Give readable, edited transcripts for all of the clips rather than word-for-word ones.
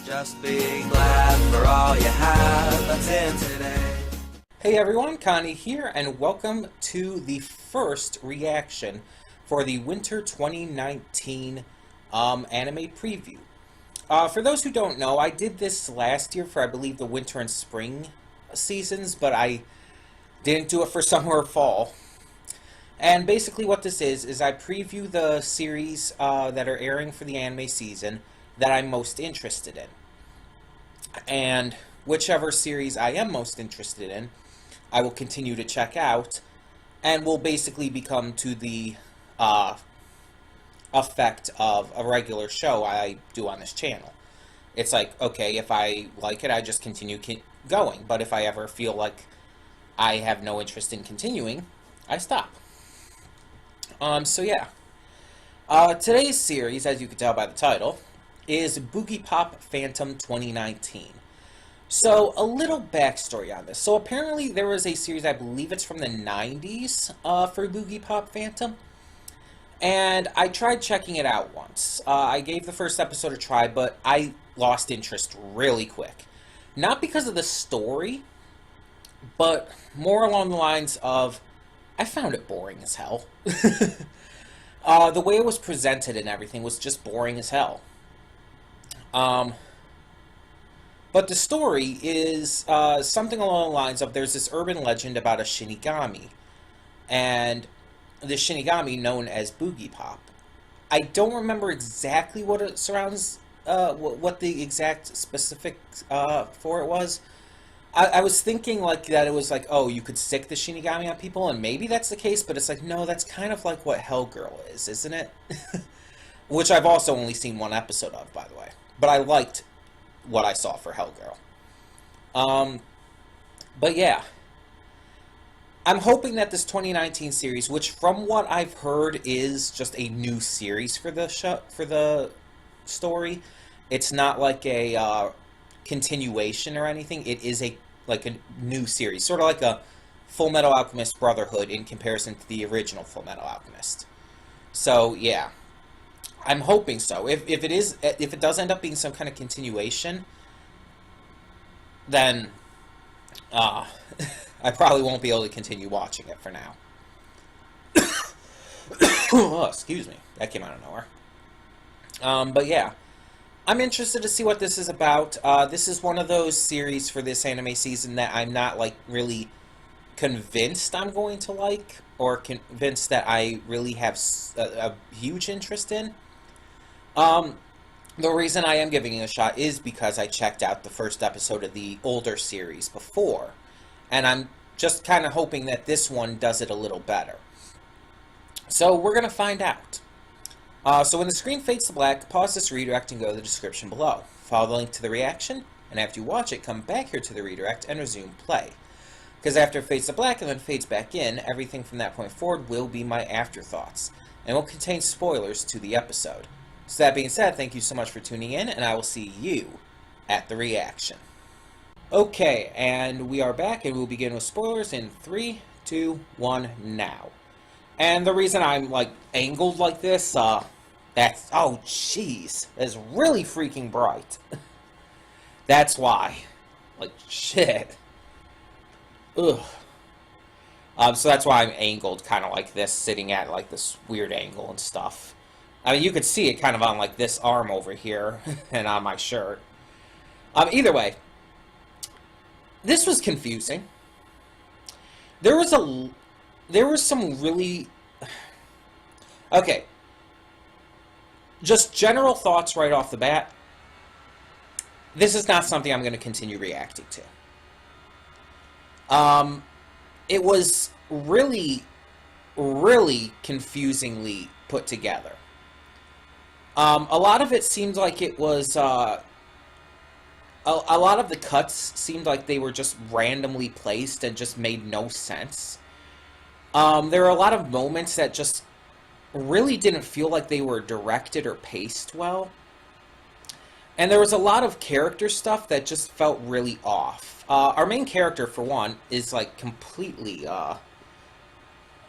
Just be glad for all you have that's in today. Hey everyone, Connie here, and welcome to the first reaction for the Winter 2019 anime preview. For those who don't know, I did this last year for, I believe, the winter and spring seasons, but I didn't do it for summer or fall. And basically what this is I preview the series that are airing for the anime season that I'm most interested in. And whichever series I am most interested in, I will continue to check out, and will basically become to the effect of a regular show I do on this channel. It's like, okay, if I like it, I just continue going. But if I ever feel like I have no interest in continuing, I stop. So yeah. Today's series, as you can tell by the title, is Boogiepop Phantom 2019. So, a little backstory on this. So, apparently there was a series, I believe it's from the 90s, for Boogiepop Phantom. And I tried checking it out once. I gave the first episode a try, but I lost interest really quick. Not because of the story, but more along the lines of, I found it boring as hell. The way it was presented and everything was just boring as hell. But the story is something along the lines of, there's this urban legend about a Shinigami. And the Shinigami known as Boogiepop. I don't remember exactly what it surrounds, what the exact specific for it was. I was thinking like that it was like, oh, you could sick the Shinigami on people, and maybe that's the case, but it's like, no, that's kind of like what Hellgirl is, isn't it? Which I've also only seen one episode of, by the way. But I liked what I saw for Hellgirl. But yeah. I'm hoping that this 2019 series, which from what I've heard is just a new series for the show, for the story, it's not like a continuation or anything. It is a new series, sort of like a Full Metal Alchemist Brotherhood in comparison to the original Full Metal Alchemist. So yeah, I'm hoping so. If it does end up being some kind of continuation, then I probably won't be able to continue watching it for now. Oh, excuse me. That came out of nowhere. But yeah. I'm interested to see what this is about. This is one of those series for this anime season that I'm not, like, really convinced I'm going to like, or convinced that I really have a huge interest in. The reason I am giving it a shot is because I checked out the first episode of the older series before. And I'm just kind of hoping that this one does it a little better. So we're going to find out. So when the screen fades to black, pause this redirect and go to the description below. Follow the link to the reaction, and after you watch it, come back here to the redirect and resume play. Because after it fades to black and then fades back in, everything from that point forward will be my afterthoughts, and will contain spoilers to the episode. So that being said, thank you so much for tuning in, and I will see you at the reaction. Okay, and we are back, and we'll begin with spoilers in 3, 2, 1, now. And the reason I'm, like, angled like this, that's, oh, jeez, it's really freaking bright. That's why. Like, shit. Ugh. So that's why I'm angled kind of like this, sitting at, like, this weird angle and stuff. I mean, you could see it kind of on, like, this arm over here, and on my shirt. Either way, this was confusing. There was some really... Okay. Just general thoughts right off the bat. This is not something I'm going to continue reacting to. It was really, really confusingly put together. A lot of it seemed like it was... a lot of the cuts seemed like they were just randomly placed and just made no sense. There were a lot of moments that just really didn't feel like they were directed or paced well. And there was a lot of character stuff that just felt really off. Our main character, for one, is like completely,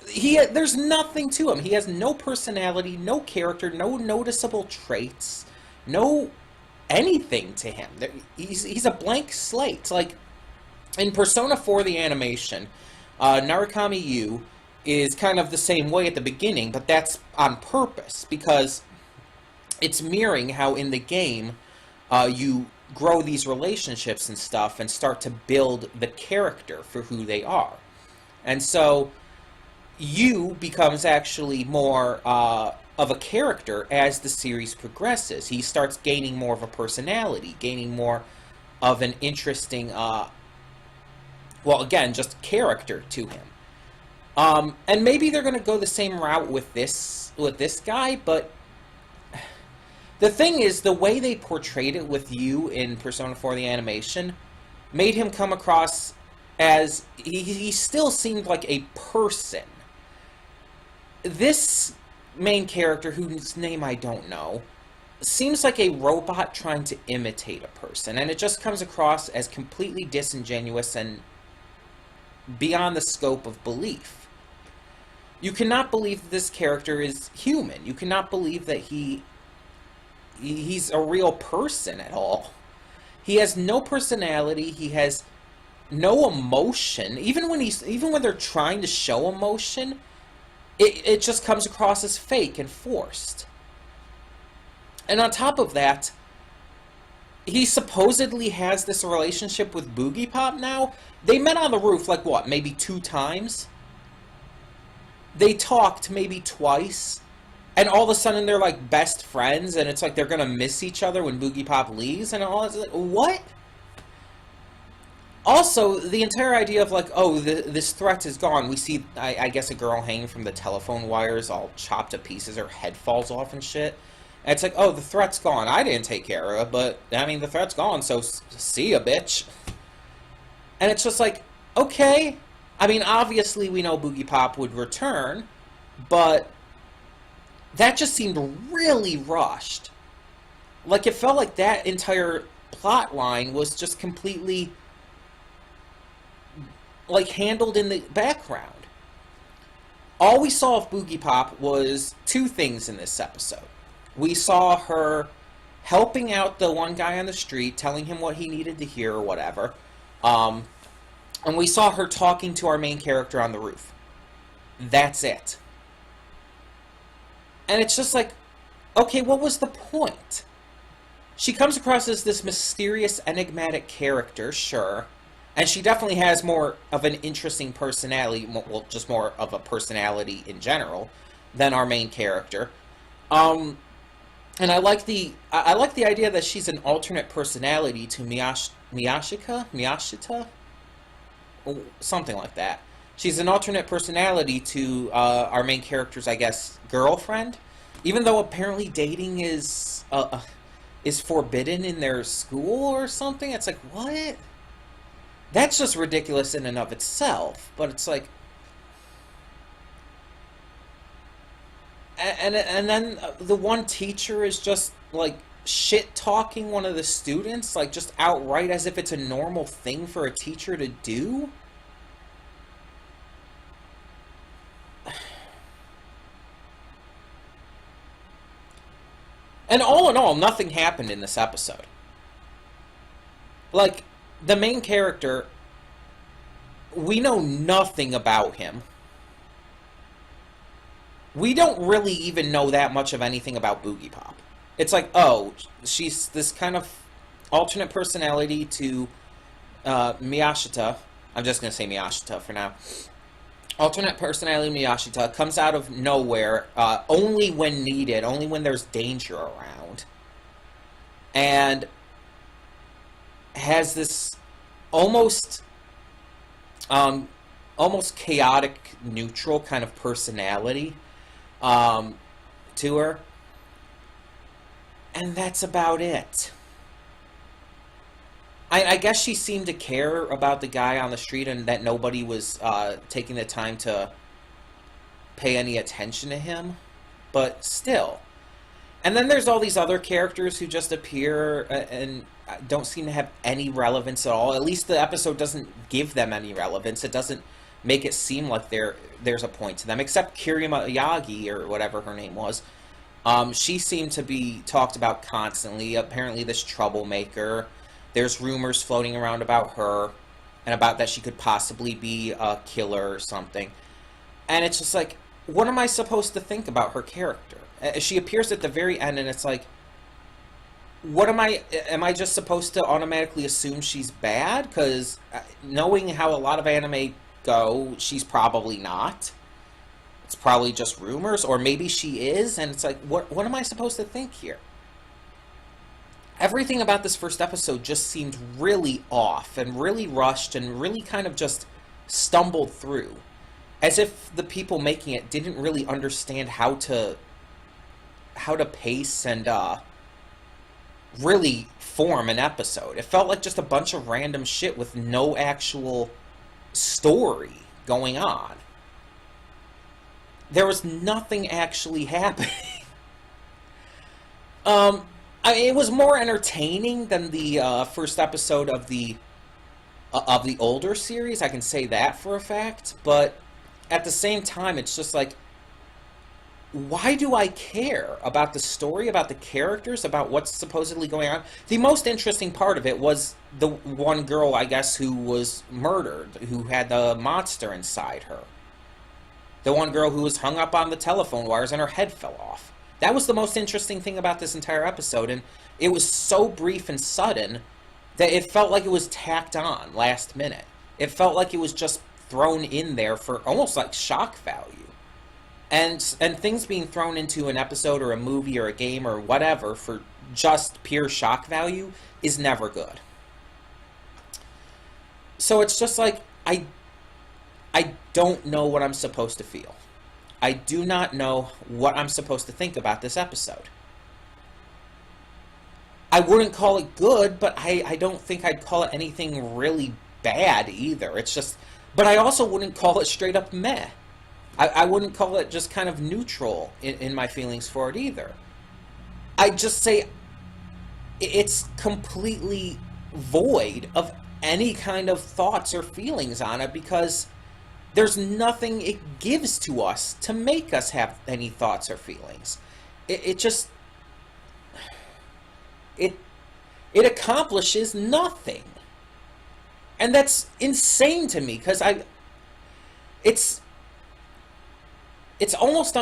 there's nothing to him. He has no personality, no character, no noticeable traits, no anything to him. He's a blank slate. Like, in Persona 4, the animation, Narukami Yu is kind of the same way at the beginning, but that's on purpose, because it's mirroring how in the game you grow these relationships and stuff and start to build the character for who they are. And so Yu becomes actually more of a character as the series progresses. He starts gaining more of a personality, gaining more of an interesting, well, again, just character to him. And maybe they're going to go the same route with this guy, but the thing is, the way they portrayed it with Yu in Persona 4 the animation made him come across as he still seemed like a person. This main character, whose name I don't know, seems like a robot trying to imitate a person, and it just comes across as completely disingenuous and beyond the scope of belief. You cannot believe that this character is human. You cannot believe that he's a real person at all. He has no personality. He has no emotion. Even when they're trying to show emotion, it just comes across as fake and forced. And on top of that, he supposedly has this relationship with Boogiepop now. They met on the roof, like, what, maybe 2 times? They talked maybe twice. And all of a sudden they're, like, best friends, and it's like they're gonna miss each other when Boogiepop leaves, and all that. Like, what? Also, the entire idea of, like, oh, this threat is gone. We see, I guess, a girl hanging from the telephone wires, all chopped to pieces. Her head falls off and shit. And it's like, oh, the threat's gone. I didn't take care of it, but, I mean, the threat's gone, so see ya, bitch. And it's just like, okay. I mean, obviously we know Boogiepop would return, but that just seemed really rushed. Like, it felt like that entire plot line was just completely, like, handled in the background. All we saw of Boogiepop was 2 things in this episode. We saw her helping out the one guy on the street, telling him what he needed to hear or whatever. And we saw her talking to our main character on the roof. That's it. And it's just like, okay, what was the point? She comes across as this mysterious, enigmatic character, sure. And she definitely has more of an interesting personality, well, just more of a personality in general, than our main character. And I like the idea that she's an alternate personality to Miyashita? Something like that. She's an alternate personality to our main character's, I guess, girlfriend. Even though apparently dating is forbidden in their school or something. It's like, what? That's just ridiculous in and of itself. But it's like... And then the one teacher is just, like, shit-talking one of the students, like, just outright as if it's a normal thing for a teacher to do. And all in all, nothing happened in this episode. Like, the main character, we know nothing about him. We don't really even know that much of anything about Boogiepop. It's like, oh, she's this kind of alternate personality to Miyashita. I'm just going to say Miyashita for now. Alternate personality Miyashita comes out of nowhere, only when needed, only when there's danger around. And has this almost chaotic, neutral kind of personality to her. And that's about it. I guess she seemed to care about the guy on the street and that nobody was taking the time to pay any attention to him. But still. And then there's all these other characters who just appear and don't seem to have any relevance at all. At least the episode doesn't give them any relevance. It doesn't make it seem like there's a point to them. Except Kirima Yagi, or whatever her name was. She seemed to be talked about constantly. Apparently, this troublemaker. There's rumors floating around about her and about that she could possibly be a killer or something. And it's just like, what am I supposed to think about her character? She appears at the very end, and it's like, what am I just supposed to automatically assume she's bad? Because knowing how a lot of anime go, she's probably not. It's probably just rumors, or maybe she is, and it's like, what am I supposed to think here? Everything about this first episode just seemed really off, and really rushed, and really kind of just stumbled through. As if the people making it didn't really understand how to pace and really form an episode. It felt like just a bunch of random shit with no actual story going on. There was nothing actually happening. It was more entertaining than the first episode of the older series. I can say that for a fact. But at the same time, it's just like, why do I care about the story, about the characters, about what's supposedly going on? The most interesting part of it was the one girl, I guess, who was murdered, who had the monster inside her. The one girl who was hung up on the telephone wires and her head fell off. That was the most interesting thing about this entire episode, and it was so brief and sudden that it felt like it was tacked on last minute. It felt like it was just thrown in there for almost like shock value. And things being thrown into an episode or a movie or a game or whatever for just pure shock value is never good. So it's just like, I don't know what I'm supposed to feel. I do not know what I'm supposed to think about this episode. I wouldn't call it good, but I don't think I'd call it anything really bad either. It's just, but I also wouldn't call it straight up meh. I wouldn't call it just kind of neutral in my feelings for it either. I'd just say it's completely void of any kind of thoughts or feelings on it, because there's nothing it gives to us to make us have any thoughts or feelings. It accomplishes nothing. And that's insane to me, because it's almost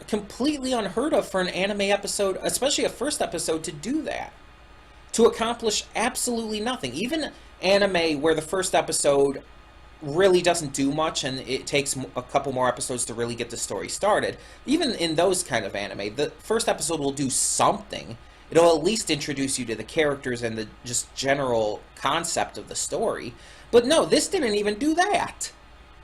completely unheard of for an anime episode, especially a first episode, to do that. To accomplish absolutely nothing. Even anime where the first episode really doesn't do much and it takes a couple more episodes to really get the story started. Even in those kind of anime, the first episode will do something. It'll at least introduce you to the characters and the just general concept of the story. But no, this didn't even do that.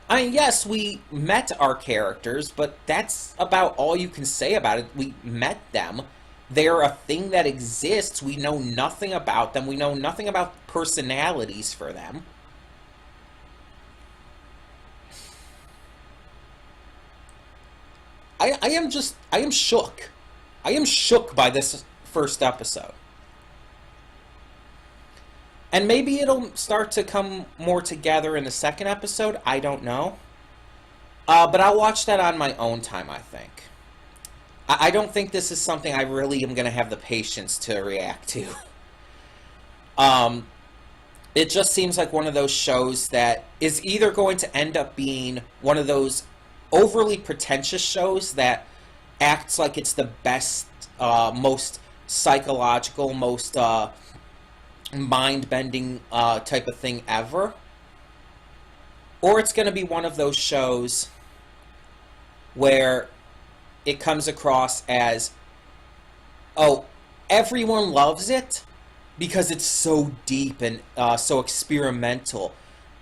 I mean, yes, we met our characters, but that's about all you can say about it. We met them. They're a thing that exists. We know nothing about them. We know nothing about personalities for them. I am shook. I am shook by this first episode. And maybe it'll start to come more together in the second episode. I don't know. But I'll watch that on my own time, I think. I don't think this is something I really am going to have the patience to react to. It just seems like one of those shows that is either going to end up being one of those overly pretentious shows that acts like it's the best, most psychological, most mind-bending type of thing ever. Or it's going to be one of those shows where it comes across as, oh, everyone loves it because it's so deep and so experimental.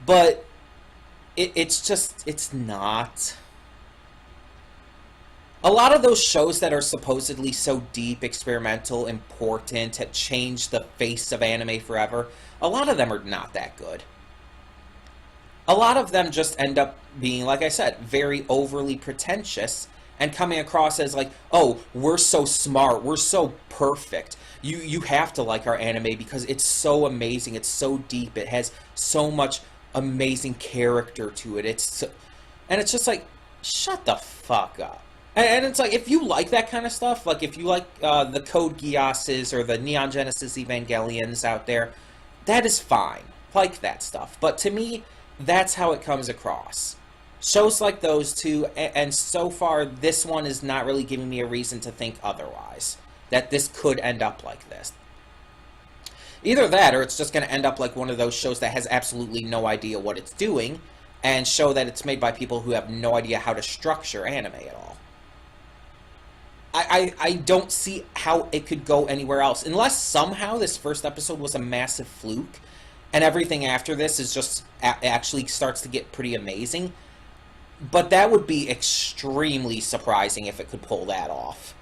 But it's not. A lot of those shows that are supposedly so deep, experimental, important, have changed the face of anime forever, a lot of them are not that good. A lot of them just end up being, like I said, very overly pretentious and coming across as like, oh, we're so smart, we're so perfect. You have to like our anime because it's so amazing, it's so deep, it has so much amazing character to it. And it's just like, shut the fuck up. And it's like, if you like that kind of stuff, like if you like the Code Geasses or the Neon Genesis Evangelions out there, that is fine. Like that stuff. But to me, that's how it comes across. Shows like those two, and so far, this one is not really giving me a reason to think otherwise. That this could end up like this. Either that, or it's just going to end up like one of those shows that has absolutely no idea what it's doing, and show that it's made by people who have no idea how to structure anime at all. I don't see how it could go anywhere else, unless somehow this first episode was a massive fluke, and everything after this is just actually starts to get pretty amazing. But that would be extremely surprising if it could pull that off.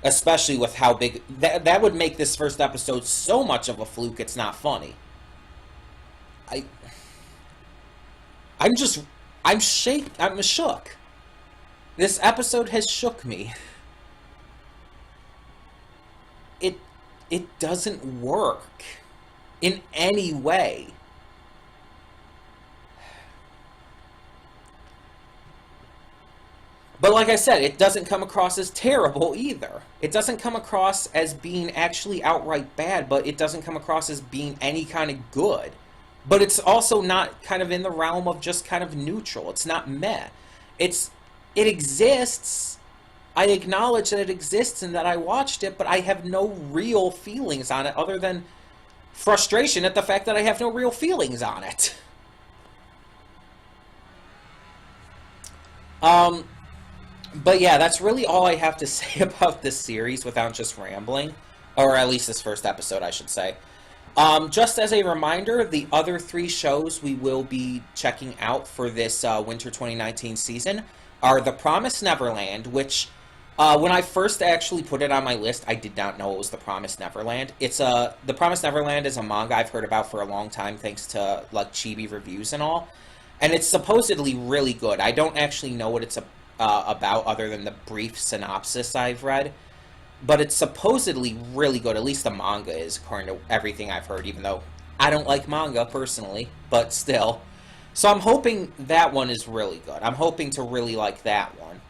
Especially with how big... That would make this first episode so much of a fluke, it's not funny. I'm shook. This episode has shook me. It doesn't work in any way. But like I said, it doesn't come across as terrible either. It doesn't come across as being actually outright bad, but it doesn't come across as being any kind of good. But it's also not kind of in the realm of just kind of neutral. It's not meh. It exists. I acknowledge that it exists and that I watched it, but I have no real feelings on it other than frustration at the fact that I have no real feelings on it. But yeah, that's really all I have to say about this series without just rambling. Or at least this first episode, I should say. Just as a reminder, the other 3 shows we will be checking out for this winter 2019 season are The Promised Neverland, which, when I first actually put it on my list, I did not know it was The Promised Neverland. The Promised Neverland is a manga I've heard about for a long time, thanks to, like, chibi reviews and all. And it's supposedly really good. I don't actually know what it's about other than the brief synopsis I've read. But it's supposedly really good, at least the manga is, according to everything I've heard, even though I don't like manga personally, but still. So I'm hoping that one is really good. I'm hoping to really like that one.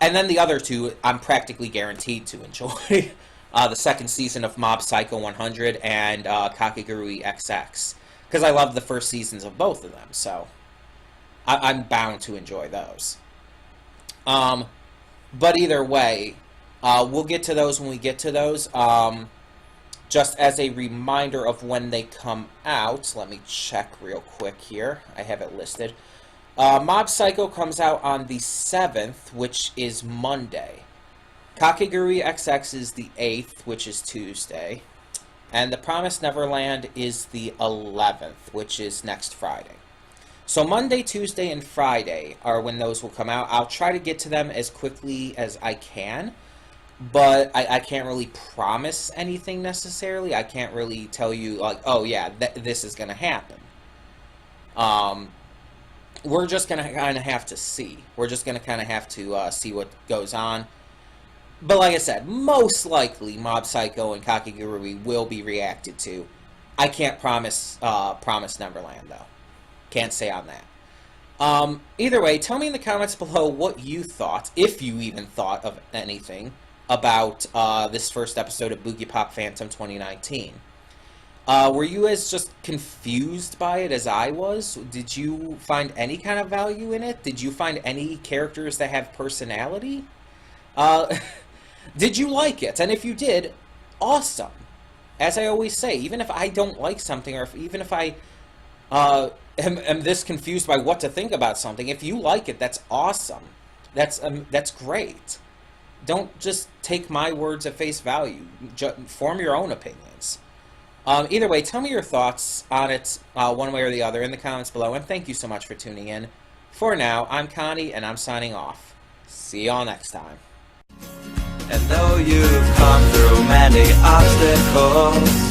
And then the other 2, I'm practically guaranteed to enjoy. The second season of Mob Psycho 100 and Kakegurui XX. Because I love the first seasons of both of them, so I'm bound to enjoy those. But either way, we'll get to those when we get to those. Just as a reminder of when they come out, let me check real quick here. I have it listed. Mob Psycho comes out on the 7th, which is Monday. Kakegurui XX is the 8th, which is Tuesday. And The Promised Neverland is the 11th, which is next Friday. So Monday, Tuesday, and Friday are when those will come out. I'll try to get to them as quickly as I can, but I can't really promise anything necessarily. I can't really tell you, like, oh yeah, this is going to happen. We're just going to kind of have to see. We're just going to kind of have to see what goes on. But like I said, most likely Mob Psycho and Kakegurui will be reacted to. I can't promise Neverland, though. Can't say on that. Either way, tell me in the comments below what you thought, if you even thought of anything, about this first episode of Boogiepop Phantom 2019. Were you as just confused by it as I was? Did you find any kind of value in it? Did you find any characters that have personality? Did you like it? And if you did, awesome. As I always say, even if I don't like something, or even if I am this confused by what to think about something, if you like it, that's awesome. That's great. Don't just take my words at face value. Form your own opinions. Either way, tell me your thoughts on it one way or the other in the comments below, and thank you so much for tuning in. For now, I'm Connie, and I'm signing off. See y'all next time. And though you've come through many obstacles,